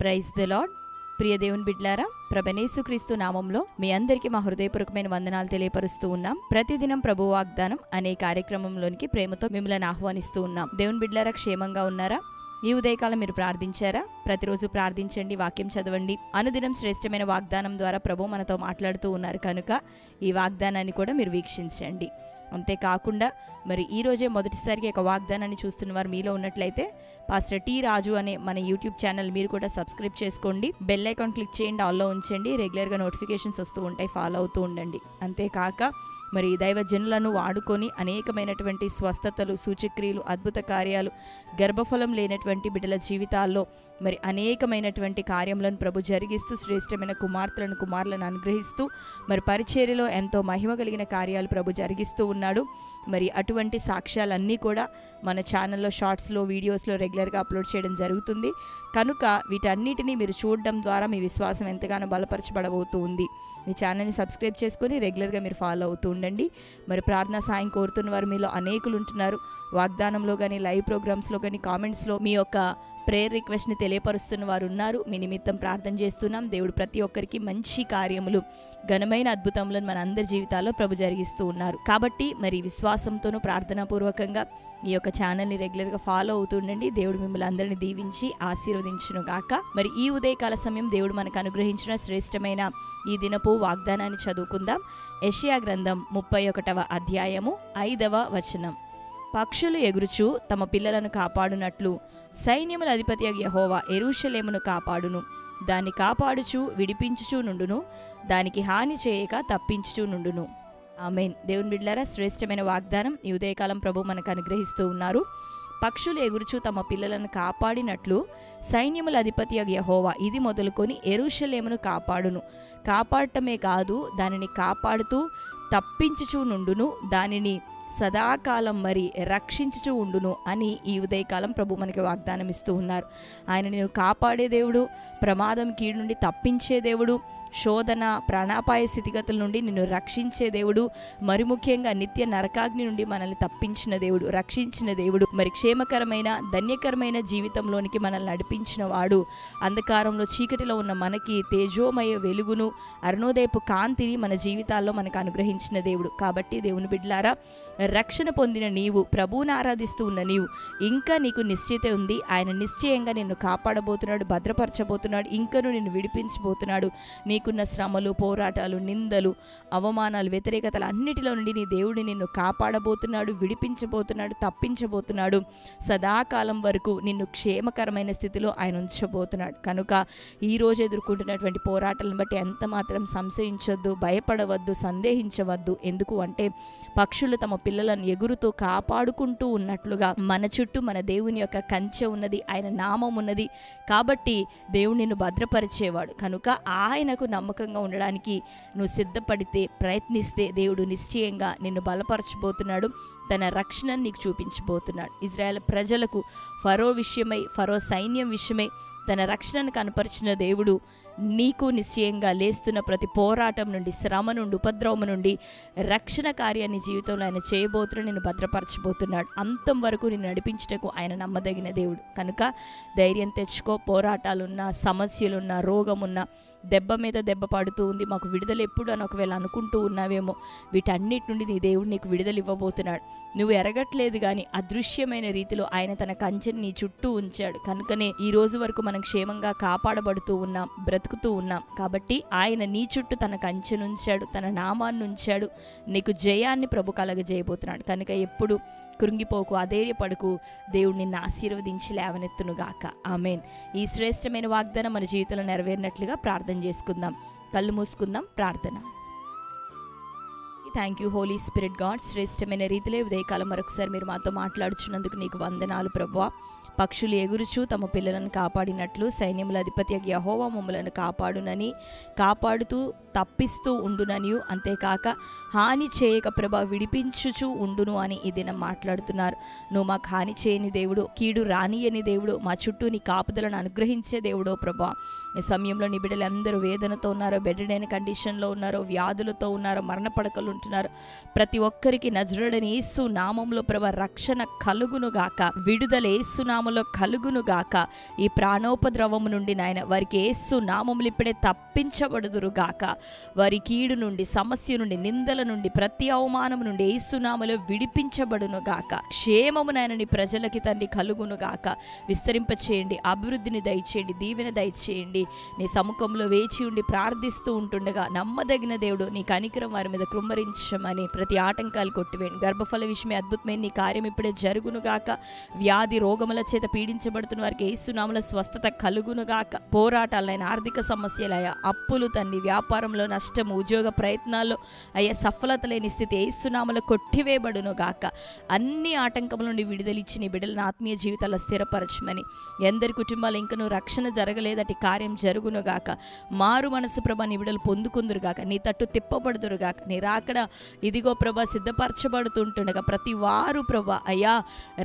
Praise the lord. ప్రియ దేవుని బిడ్డలారా, ప్రభుయేసుక్రీస్తు నామంలో మీ అందరికీ మా హృదయపూర్వకమైన వందనాలు తెలియపరుస్తూ ఉన్నాం. ప్రతిదినం ప్రభు వాగ్దానం అనే కార్యక్రమంలోనికి ప్రేమతో మిమ్మల్ని ఆహ్వానిస్తూ ఉన్నాం. దేవుని బిడ్డలారా, క్షేమంగా ఉన్నారా? ఈ ఉదయకాలం మీరు ప్రార్థించారా? ప్రతిరోజు ప్రార్థించండి, వాక్యం చదవండి. అనుదినం శ్రేష్టమైన వాగ్దానం ద్వారా ప్రభు మనతో మాట్లాడుతూ ఉన్నారు కనుక ఈ వాగ్దానాన్ని కూడా మీరు వీక్షించండి. అంతేకాకుండా మరి ఈరోజే మొదటిసారిగా ఒక వాగ్దానాన్ని చూస్తున్న వారు మీలో ఉన్నట్లయితే పాస్టర్ టి రాజు అనే మన యూట్యూబ్ ఛానల్ మీరు కూడా సబ్స్క్రైబ్ చేసుకోండి. బెల్ ఐకాన్ క్లిక్ చేయండి, ఆల్లో ఉంచండి. రెగ్యులర్గా నోటిఫికేషన్స్ వస్తూ ఉంటాయి, ఫాలో అవుతూ ఉండండి. అంతేకాక మరి దైవజనులను వాడుకొని అనేకమైనటువంటి స్వస్థతలు, సూచక్రియలు, అద్భుత కార్యాలు, గర్భఫలం లేనటువంటి బిడ్డల జీవితాల్లో మరి అనేకమైనటువంటి కార్యములను ప్రభు జరిగిస్తూ శ్రేష్టమైన కుమారులను అనుగ్రహిస్తూ మరి పరిచర్యలో ఎంతో మహిమ కలిగిన కార్యాలు ప్రభు జరిగిస్తూ ఉన్నాడు. మరి అటువంటి సాక్ష్యాలన్నీ కూడా మన ఛానల్లో షార్ట్స్లో, వీడియోస్లో రెగ్యులర్గా అప్లోడ్ చేయడం జరుగుతుంది కనుక వీటన్నిటినీ మీరు చూడడం ద్వారా మీ విశ్వాసం ఎంతగానో బలపరచబడబోతూ ఉంది. మీ ఛానల్ని సబ్స్క్రైబ్ చేసుకొని రెగ్యులర్గా మీరు ఫాలో అవుతూ ఉండండి. మరి ప్రార్థనా సాయం కోరుతున్న వారు మీలో అనేకులు ఉంటున్నారు. వాగ్దానంలో కానీ, లైవ్ ప్రోగ్రామ్స్లో కానీ, కామెంట్స్లో మీ యొక్క ప్రేయర్ రిక్వెస్ట్ని తెలియపరుస్తున్న వారు ఉన్నారు. మీ నిమిత్తం ప్రార్థన చేస్తున్నాం. దేవుడు ప్రతి ఒక్కరికి మంచి కార్యములు, ఘనమైన అద్భుతములను మన అందరి జీవితాల్లో ప్రభు జరిగిస్తూ ఉన్నారు. కాబట్టి మరి విశ్వాసంతోనూ ప్రార్థనాపూర్వకంగా ఈ యొక్క ఛానల్ని రెగ్యులర్గా ఫాలో అవుతుండండి. దేవుడు మిమ్మల్ని అందరినీ దీవించి ఆశీర్వదించును గాక. మరి ఈ ఉదయకాల సమయం దేవుడు మనకు అనుగ్రహించిన శ్రేష్టమైన ఈ దినపు వాగ్దానాన్ని చదువుకుందాం. యెషయా గ్రంథం 31వ అధ్యాయము 5వ వచనం. పక్షులు ఎగురుచు తమ పిల్లలను కాపాడునట్లు సైన్యముల అధిపతి యెహోవా యెరూషలేమును కాపాడును. దాన్ని కాపాడుచు విడిపించుచూ నుండును, దానికి హాని చేయక తప్పించుచూ నుండును. ఆమేన్. దేవుని బిడ్డలారా, శ్రేష్టమైన వాగ్దానం ఈ ఉదయకాలం ప్రభు మనకు అనుగ్రహిస్తూ ఉన్నారు. పక్షులు ఎగురుచు తమ పిల్లలను కాపాడినట్లు సైన్యముల అధిపతి యెహోవా ఇది మొదలుకొని యెరూషలేమును కాపాడును. కాపాడటమే కాదు, దానిని కాపాడుతూ తప్పించుచూ నుండును, దానిని సదాకాలం మరి రక్షించుచూ ఉండును అని ఈ ఉదయకాలం ప్రభు మనకి వాగ్దానం ఇస్తూ ఉన్నారు. ఆయన నిన్ను కాపాడే దేవుడు, ప్రమాదం కీడు నుండి తప్పించే దేవుడు, శోధన ప్రాణాపాయ స్థితిగతుల నుండి నిన్ను రక్షించే దేవుడు, మరి ముఖ్యంగా నిత్య నరకాగ్ని నుండి మనల్ని తప్పించిన దేవుడు, రక్షించిన దేవుడు, మరి క్షేమకరమైన ధన్యకరమైన జీవితంలోనికి మనల్ని నడిపించిన వాడు, అంధకారంలో చీకటిలో ఉన్న మనకి తేజోమయ వెలుగును, అరుణోదయపు కాంతిని మన జీవితాల్లో మనకు అనుగ్రహించిన దేవుడు. కాబట్టి దేవుని బిడ్డలారా, రక్షణ పొందిన నీవు, ప్రభువుని ఆరాధిస్తూ ఉన్న నీవు, ఇంకా నీకు నిశ్చయిత ఉంది. ఆయన నిశ్చయంగా నిన్ను కాపాడబోతున్నాడు, భద్రపరచబోతున్నాడు, ఇంకను నిన్ను విడిపించబోతున్నాడు. నీకున్న శ్రమలు, పోరాటాలు, నిందలు, అవమానాలు, వ్యతిరేకతలు అన్నిటిలో నుండి నీ దేవుడు నిన్ను కాపాడబోతున్నాడు, విడిపించబోతున్నాడు, తప్పించబోతున్నాడు. సదాకాలం వరకు నిన్ను క్షేమకరమైన స్థితిలో ఆయన ఉంచబోతున్నాడు. కనుక ఈరోజు ఎదుర్కొంటున్నటువంటి పోరాటాలను బట్టి ఎంత మాత్రం సంశయించొద్దు, భయపడవద్దు, సందేహించవద్దు. ఎందుకు అంటే పక్షులు తమ పిల్లలను ఎగురుతూ కాపాడుకుంటూ ఉన్నట్లుగా మన చుట్టూ మన దేవుని యొక్క కంచె ఉన్నది, ఆయన నామం ఉన్నది. కాబట్టి దేవుడు నిన్ను భద్రపరిచేవాడు. కనుక ఆయనకు నమ్మకంగా ఉండడానికి నువ్వు సిద్ధపడితే, ప్రయత్నిస్తే దేవుడు నిశ్చయంగా నిన్ను బలపరచబోతున్నాడు, తన రక్షణను నీకు చూపించబోతున్నాడు. ఇజ్రాయెల్ ప్రజలకు ఫరో విషయమై, ఫరో సైన్యం విషయమై తన రక్షణను కనపరిచిన దేవుడు నీకు నిశ్చయంగా లేస్తున్న ప్రతి పోరాటం నుండి, శ్రమ నుండి, ఉపద్రవం నుండి రక్షణ కార్యాన్ని జీవితంలో ఆయన చేయబోతున్నాడు, నిన్ను భద్రపరచబోతున్నాడు. అంతం వరకు నిన్ను నడిపించటకు ఆయన నమ్మదగిన దేవుడు. కనుక ధైర్యం తెచ్చుకో. పోరాటాలున్నా, సమస్యలున్నా, రోగమున్నా, దెబ్బ మీద దెబ్బ పడుతూ ఉంది, మాకు విడుదల ఎప్పుడు అని ఒకవేళ అనుకుంటూ ఉన్నావేమో, వీటన్నిటి నుండి నీ దేవుడు నీకు విడుదల ఇవ్వబోతున్నాడు. నువ్వు ఎరగట్లేదు కానీ అదృశ్యమైన రీతిలో ఆయన తన కంచెని నీ చుట్టూ ఉంచాడు. కనుకనే ఈ రోజు వరకు మనం క్షేమంగా కాపాడబడుతూ ఉన్నాం, బ్రతుకుతూ ఉన్నాం. కాబట్టి ఆయన నీ చుట్టూ తన కంచెను ఉంచాడు, తన నామాన్ని ఉంచాడు. నీకు జయాన్ని ప్రభు కలగజేయబోతున్నాడు. కనుక ఎప్పుడు కృంగిపోకు, అధైర్యపడకు. దేవుడు నిన్ను ఆశీర్వదించి లేవనెత్తునుగాక. ఆమేన్. ఈ శ్రేష్టమైన వాగ్దానం మన జీవితంలో నెరవేరినట్లుగా ప్రార్థన చేసుకుందాం. కళ్ళు మూసుకుందాం. ప్రార్థన. Thank you holy spirit God. శ్రేష్టమైన రీతిలో ఉదయకాలం మరొకసారి మీరు మాతో మాట్లాడుచున్నందుకు నీకు వందనాలు ప్రభువా. పక్షులు ఎగురుచు తమ పిల్లలను కాపాడినట్లు సైన్యముల అధిపతి యెహోవా మమ్మలను కాపాడునని, కాపాడుతూ తప్పిస్తూ ఉండుననియు, అంతేకాక హాని చేయక ప్రభా విడిపించుచు ఉండును అని ఈ దినం మాట్లాడుతున్నారు. నువ్వు మాకు హాని చేయని దేవుడు, కీడు రానియని దేవుడు, మా చుట్టూ నీ కాపుదలను అనుగ్రహించే దేవుడో ప్రభా. ఈ సమయంలో నీ బిడ్డలు అందరూ వేదనతో ఉన్నారో, బెడ్ అయిన కండిషన్లో ఉన్నారో, వ్యాధులతో ఉన్నారో, మరణ పడకలు ఉంటున్నారు ప్రతి ఒక్కరికి నజరేయుడైన యేసు నామంలో ప్రభా రక్షణ కలుగును గాక, విడుదల యేసు నామంలో కలుగును గాక. ఈ ప్రాణోపద్రవము నుండి నాయన వారికి యేసు నామములు ఇప్పుడే తప్పించబడుదురు గాక. వారి కీడు నుండి, సమస్య నుండి, నిందల నుండి, ప్రతి అవమానం నుండి యేసు నామములో విడిపించబడును గాక. క్షేమము నాయన నీ ప్రజలకి తండ్రి కలుగును గాక. విస్తరింపచేయండి, అభివృద్ధిని దయచేయండి, దీవెన దయచేయండి. నీ సముఖంలో వేచి ఉండి ప్రార్థిస్తూ ఉంటుండగా నమ్మదగిన దేవుడు నీ కనికరం వారి మీద కృమ్మరించమని ప్రతి ఆటంకాలు కొట్టివేయండి. గర్భఫల విషయమే అద్భుతమైన నీ కార్యం ఇప్పుడే జరుగును గాక. వ్యాధి రోగముల చేత పీడించబడుతున్న వారికి యేసు నామములో స్వస్థత కలుగును గాక. పోరాటాలైన, ఆర్థిక సమస్యలయ్యా, అప్పులు తండ్రి, వ్యాపారంలో నష్టము, ఉద్యోగ ప్రయత్నాల్లో అయ్యా సఫలత లేని స్థితి యేసు నామములో కొట్టివేయబడును గాక. అన్ని ఆటంకముల నుండి విడుదలిచ్చి నీ బిడ్డలను ఆత్మీయ జీవితాల్లో స్థిరపరచమని, ఎందరి కుటుంబాలు ఇంకనూ రక్షణ జరగలేదటి కార్యం జరుగును గాక. మారు మనసు ప్రభా నీ బిడ్డలు పొందుకుందురు గాక, నీ తట్టు తిప్పబడుదురు గాక. నీ రాకడ ఇదిగో ప్రభా సిద్ధపరచబడుతుంటుండగా ప్రతి వారు ప్రభా అయ్యా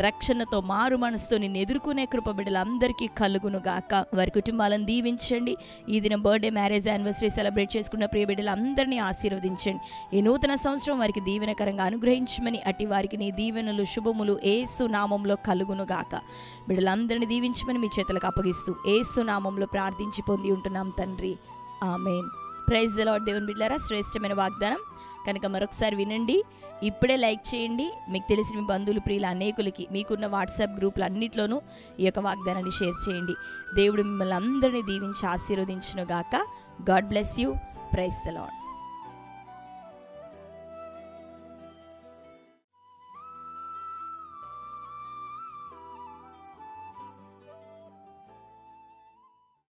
రక్షణతో, మారు మనసుతో నిన్ను ఎదుర్కొనే కృప బిడ్డలందరికీ కలుగును గాక. వారి కుటుంబాలను దీవించండి. ఈ దినం బర్త్డే, మ్యారేజ్, యానివర్సరీ సెలబ్రేట్ చేసుకున్న ప్రియ బిడ్డలందరినీ ఆశీర్వదించండి. ఈ నూతన సంవత్సరం వారికి దీవెనకరంగా అనుగ్రహించమని, అట్టి వారికి నీ దీవెనలు, శుభములు యేసు నామంలో కలుగును గాక. బిడ్డలందరినీ దీవించమని మీ చేతులకు అప్పగిస్తూ యేసు నామంలో ప్రార్థించి పొంది ఉంటున్నాం తండ్రి, ఆమేన్. Praise the lord. దేవుని బిడ్డలారా, శ్రేష్టమైన వాగ్దానం కనుక మరొకసారి వినండి. ఇప్పుడే లైక్ చేయండి. మీకు తెలిసిన మీ బంధువులు, ప్రియులు అనేకులకి మీకున్న వాట్సాప్ గ్రూపులు అన్నిట్లోనూ ఈ యొక్క వాగ్దానాన్ని షేర్ చేయండి. దేవుడు మిమ్మల్ని అందరినీ దీవించి ఆశీర్వదించును గాక. God bless you. Praise the lord.